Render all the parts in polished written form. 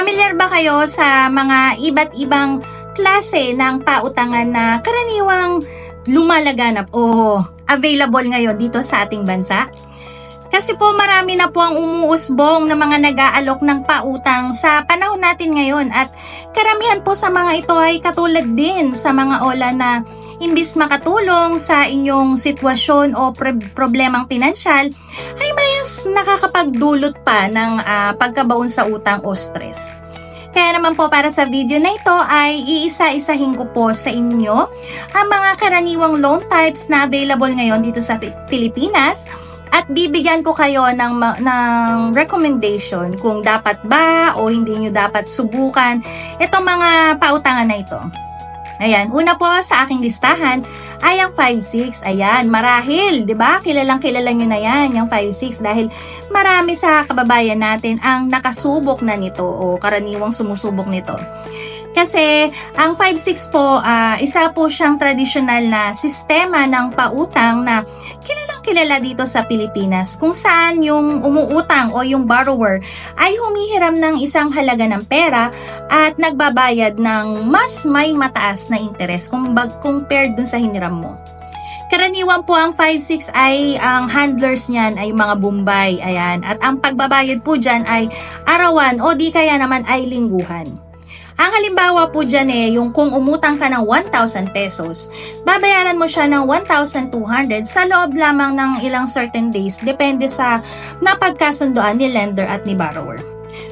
Pamilyar ba kayo sa mga iba't ibang klase ng pautangan na karaniwang lumalaganap o available ngayon dito sa ating bansa? Kasi po marami na po ang umuusbong na mga nag-aalok ng pautang sa panahon natin ngayon at karamihan po sa mga ito ay katulad din sa mga OLA na imbis makatulong sa inyong sitwasyon o problemang pinansyal ay mas nakakapagdulot pa ng pagkabaon sa utang o stress. Kaya naman po para sa video na ito ay iisa-isahin ko po sa inyo ang mga karaniwang loan types na available ngayon dito sa Pilipinas. At bibigyan ko kayo ng recommendation kung dapat ba o hindi nyo dapat subukan itong mga pautangan na ito. Ayan, una po sa aking listahan ay ang 5-6. Ayan, marahil, di ba? Kilalang-kilala nyo na yan, yung 5-6 dahil marami sa kababayan natin ang nakasubok na nito o karaniwang sumusubok nito. Kasi ang 5-6 po, isa po siyang tradisyonal na sistema ng pautang na kilalang-kilala dito sa Pilipinas kung saan yung umuutang o yung borrower ay humihiram ng isang halaga ng pera at nagbabayad ng mas may mataas na interes compared dun sa hiniram mo. Karaniwan po ang 5-6 ay ang handlers niyan ay mga Bombay, ayan, at ang pagbabayad po dyan ay arawan o di kaya naman ay lingguhan. Ang halimbawa po dyan yung kung umutang ka ng 1,000 pesos, babayaran mo siya ng 1,200 sa loob lamang ng ilang certain days, depende sa napagkasundoan ni lender at ni borrower.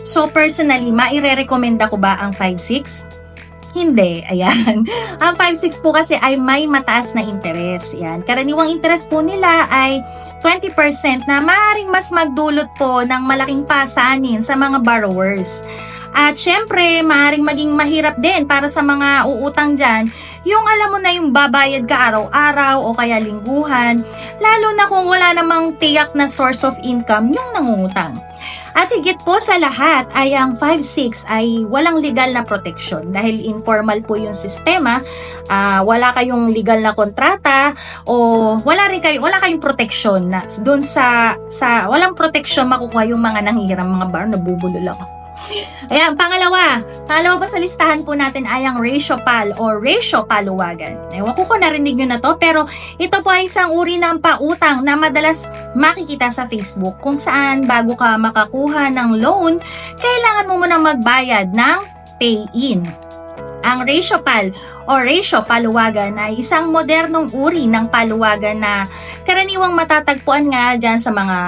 So personally, maire-recommenda ko ba ang 5-6? Hindi, ayan. Ang 5-6 po kasi ay may mataas na interes. Ayan. Karaniwang interest po nila ay 20% na maaaring mas magdulot po ng malaking pasanin sa mga borrowers. At syempre, maaaring maging mahirap din para sa mga uutang dyan, yung alam mo na yung babayad ka araw-araw o kaya lingguhan, lalo na kung wala namang tiyak na source of income yung nangungutang. At higit po sa lahat ay ang 5-6 ay walang legal na proteksyon dahil informal po yung sistema, wala kayong legal na kontrata o wala kayong proteksyon na doon sa walang proteksyon makukuha yung mga nanghihiram mga bar, nabubulol ako. Ayan, pangalawa pa sa listahan po natin ay ang ratio pal o ratio paluwagan. Ewan ko kung narinig nyo na to, pero ito po ay isang uri ng pautang na madalas makikita sa Facebook kung saan bago ka makakuha ng loan, kailangan mo munang magbayad ng pay-in. Ang ratio pal o ratio paluwagan ay isang modernong uri ng paluwagan na karaniwang matatagpuan nga dyan sa mga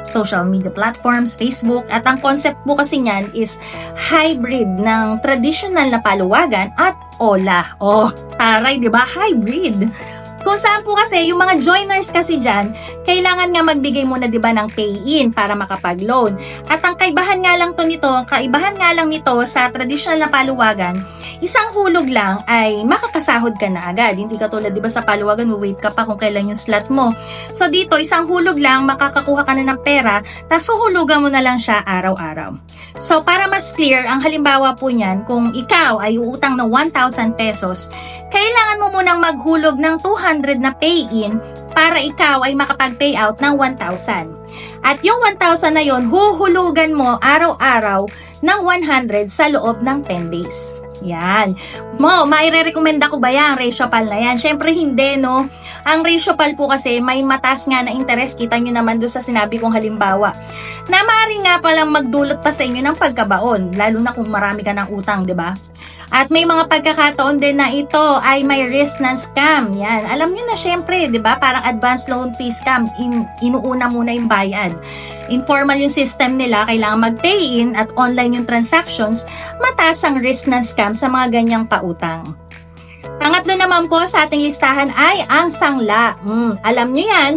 social media platforms, Facebook, at ang concept po kasi niyan is hybrid ng traditional na paluwagan at OLA. Oh, taray, di ba? Hybrid. Kung saan po kasi, yung mga joiners kasi dyan, kailangan nga magbigay muna diba ng pay-in para makapag-loan. At ang kaibahan nga lang nito sa traditional na paluwagan, isang hulog lang ay makakasahod ka na agad. Hindi katulad diba sa paluwagan, wait ka pa kung kailan yung slot mo. So dito, isang hulog lang, makakakuha ka na ng pera, tapos huhulugan mo na lang siya araw-araw. So para mas clear, ang halimbawa po niyan, kung ikaw ay uutang ng 1,000 pesos, kailangan mo munang maghulog ng 200 na pay-in para ikaw ay makapag-payout ng 1,000. At yung 1,000 na yon, huhulugan mo araw-araw ng 100 sa loob ng 10 days. Yan. Maire-recommenda ko ba yan, ratio pal na yan? Syempre hindi, no? Ang ratio pal po kasi may mataas nga na interest, kita nyo naman doon sa sinabi kong halimbawa, na maaari nga palang magdulot pa sa inyo ng pagkabaon, lalo na kung marami ka ng utang, di ba? At may mga pagkakataon din na ito ay may risk ng scam. Yan. Alam nyo na syempre, di ba? Parang advanced loan fee scam, inuuna muna yung bayad. Informal yung system nila, kailangan mag-pay-in at online yung transactions, mataas ang risk ng scam sa mga ganyang pautang. Pangatlo naman po sa ating listahan ay ang sangla. Alam nyo yan,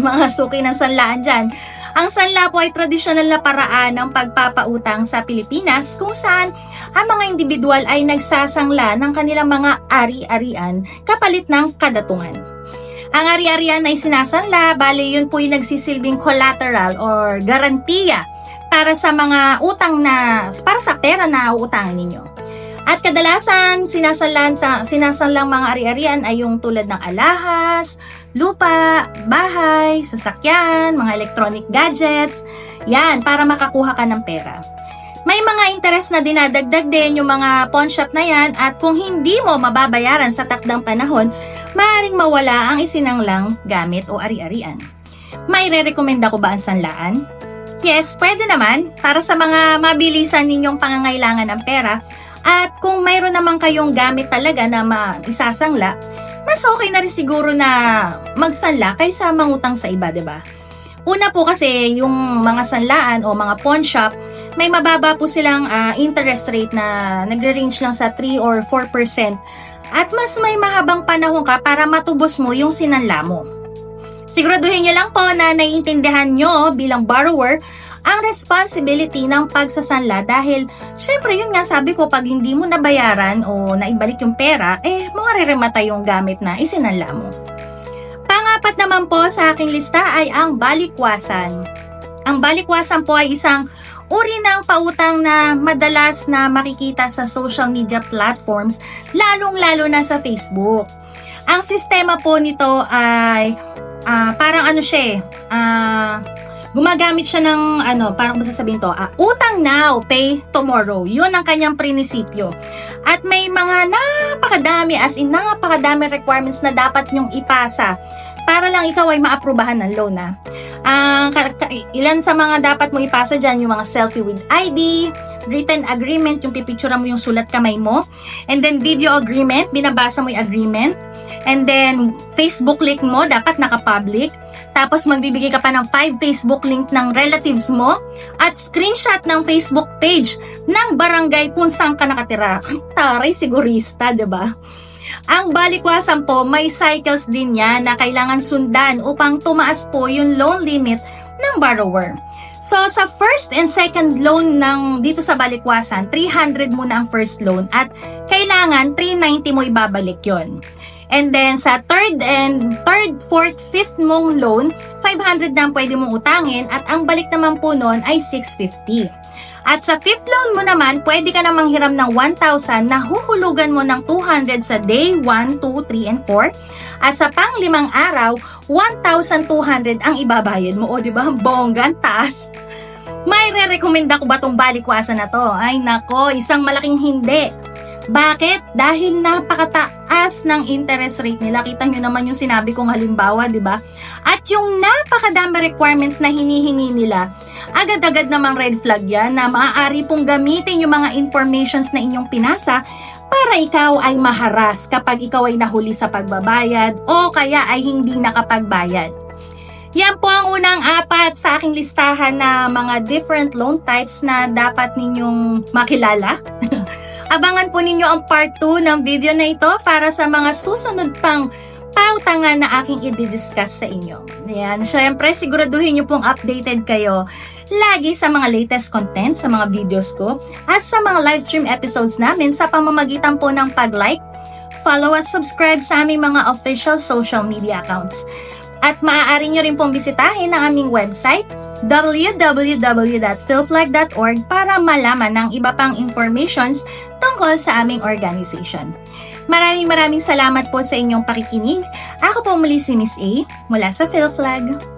mga suki ng sanlaan dyan. Ang sanla po ay tradisyonal na paraan ng pagpapautang sa Pilipinas kung saan ang mga individual ay nagsasangla ng kanilang mga ari-arian kapalit ng kadatungan. Ang ari-arian ay sinasanla, bale yun po yung nagsisilbing collateral or garantiya para sa mga utang para sa pera na uutangin ninyo. At kadalasan, sinasanlang mga ari-arian ay yung tulad ng alahas, lupa, bahay, sasakyan, mga electronic gadgets, yan, para makakuha ka ng pera. May mga interest na dinadagdag din yung mga pawn shop na yan at kung hindi mo mababayaran sa takdang panahon, maaaring mawala ang isinanglang gamit o ari-arian. May re-recommenda ko ba ang sanlaan? Yes, pwede naman para sa mga mabilisan ninyong pangangailangan ng pera at kung mayroon naman kayong gamit talaga na maisasangla, mas okay na rin siguro na magsanla kaysa mangutang sa iba, diba? Una po kasi yung mga sanlaan o mga pawn shop, may mababa po silang interest rate na nagre-range lang sa 3 or 4% at mas may mahabang panahon ka para matubos mo yung sinanla mo. Siguraduhin nyo lang po na naiintindihan nyo bilang borrower ang responsibility ng pagsasanla dahil syempre yun nga sabi ko pag hindi mo nabayaran o naibalik yung pera, mawarirematay yung gamit na isinanla mo. Pangapat naman po sa aking lista ay ang balikwasan. Ang balikwasan po ay isang uri ng pautang na madalas na makikita sa social media platforms, lalong-lalo na sa Facebook. Ang sistema po nito ay parang gumagamit siya ng parang masasabihin to, utang now, pay tomorrow. Yun ang kanyang prinsipyo. At may mga napakadami requirements na dapat nyong ipasa para lang ikaw ay maaprubahan ng loan na. Ilan sa mga dapat mo ipasa dyan, yung mga selfie with ID, written agreement, yung pipicturean mo yung sulat kamay mo, and then video agreement, binabasa mo yung agreement, and then Facebook link mo, dapat naka-public, tapos magbibigay ka pa ng 5 Facebook link ng relatives mo, at screenshot ng Facebook page ng barangay kung saan ka nakatira. Taray, sigurista, diba? Ang balikwasan po, may cycles din yan na kailangan sundan upang tumaas po yung loan limit ng borrower. So, sa first and second loan dito sa balikwasan, 300 muna ang first loan at kailangan 390 mo ibabalik yon. And then, sa third, fourth, fifth mong loan, 500 na ang pwede mong utangin at ang balik naman po nun ay 650. At sa fifth loan mo naman, pwede ka namang hiram ng 1,000 na huhulugan mo ng 200 sa day 1, 2, 3, and 4. At sa pang-limang araw, 1,200 ang ibabayad mo. O, di ba? Bonggang taas. May re-recommenda ko ba tong balikwasan na to? Ay nako, isang malaking hindi. Bakit? Dahil napakataas ng interest rate nila. Kita nyo naman yung sinabi kong halimbawa, di ba? At yung napakadami requirements na hinihingi nila, agad-agad namang red flag yan na maaari pong gamitin yung mga informations na inyong pinasa para ikaw ay maharas kapag ikaw ay nahuli sa pagbabayad o kaya ay hindi nakapagbayad. Yan po ang unang 4 sa aking listahan na mga different loan types na dapat ninyong makilala. Abangan po ninyo ang part 2 ng video na ito para sa mga susunod pang pautangan na aking i-discuss sa inyo. Ayan, syempre siguraduhin nyo pong updated kayo lagi sa mga latest content sa mga videos ko at sa mga live stream episodes namin sa pamamagitan po ng pag-like, follow at subscribe sa aming mga official social media accounts. At maaari nyo rin pong bisitahin ang aming website www.philflag.org para malaman ng iba pang informations tungkol sa aming organization. Maraming salamat po sa inyong pakikinig. Ako po muli si Miss A mula sa PhilFlag.